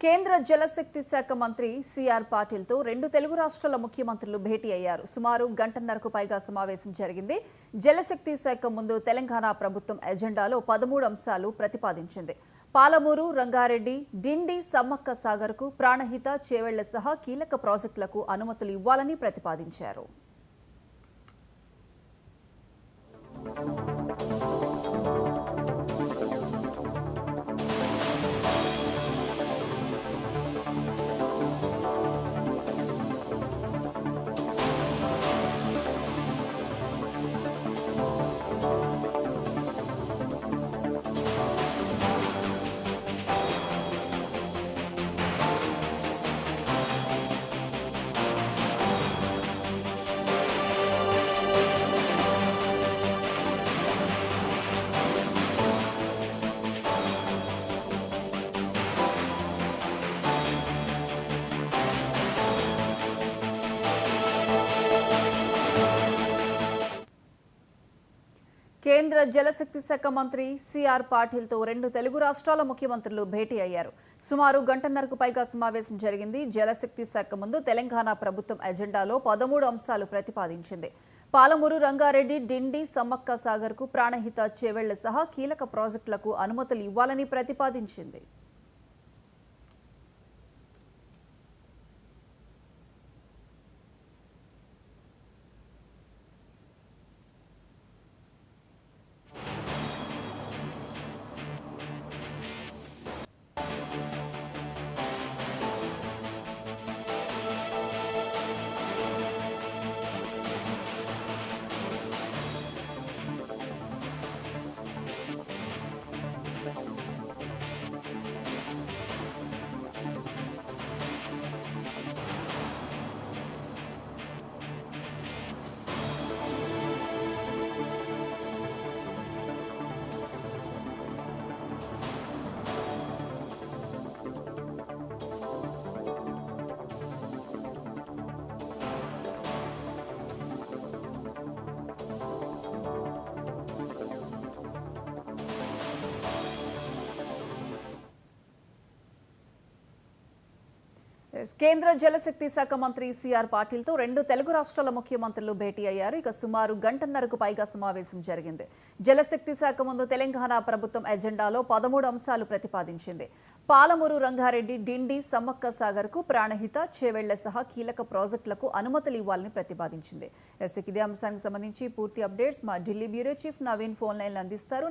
కేంద్ర జలశక్తి శాఖ మంత్రి సిఆర్ పాటిల్ తో రెండు తెలుగు రాష్ట్రాల ముఖ్యమంత్రులు భేటీ అయ్యారు. సుమారు గంటన్నరకు పైగా సమావేశం జరిగింది. జలశక్తి శాఖ ముందు తెలంగాణ ప్రభుత్వం ఎజెండాలో 13 అంశాలు ప్రతిపాదించింది. పాలమూరు, రంగారెడ్డి, డిండి, సమ్మక్క సాగర్కు ప్రాణహిత, చేవెళ్ల సహా కీలక ప్రాజెక్టులకు అనుమతులు ఇవ్వాలని ప్రతిపాదించారు. కేంద్ర జలశక్తి శాఖ మంత్రి సిఆర్ పాటిల్ తో రెండు తెలుగు రాష్ట్రాల ముఖ్యమంత్రులు భేటీ అయ్యారు. సుమారు గంటన్నరకు పైగా సమావేశం జరిగింది. జలశక్తి శాఖ ముందు తెలంగాణ ప్రభుత్వం ఎజెండాలో 13 అంశాలు ప్రతిపాదించింది. పాలమూరు, రంగారెడ్డి, డిండి, సమ్మక్క సాగర్కు ప్రాణహిత, చేవెళ్ల సహా కీలక ప్రాజెక్టులకు అనుమతులు ఇవ్వాలని ప్రతిపాదించింది. కేంద్ర జలశక్తి శాఖ మంత్రి సిఆర్ పాటిల్ తో రెండు తెలుగు రాష్ట్రాల ముఖ్యమంత్రులు భేటీ అయ్యారు. ఇక సుమారు గంటన్నరకు పైగా సమావేశం జరిగింది. జలశక్తి శాఖ ముందు తెలంగాణ ప్రభుత్వం ఎజెండాలో 13 అంశాలు ప్రతిపాదించింది. పాలమూరు, రంగారెడ్డి, డిండి, సమ్మక్క సాగర్కు ప్రాణహిత, చేవెళ్ల సహా కీలక ప్రాజెక్టులకు అనుమతులు ఇవ్వాలని ప్రతిపాదించింది. ఇదే అంశానికి సంబంధించి పూర్తి అప్డేట్స్ మా Delhi bureau chief Naveen phone లైన్లు అందిస్తారు.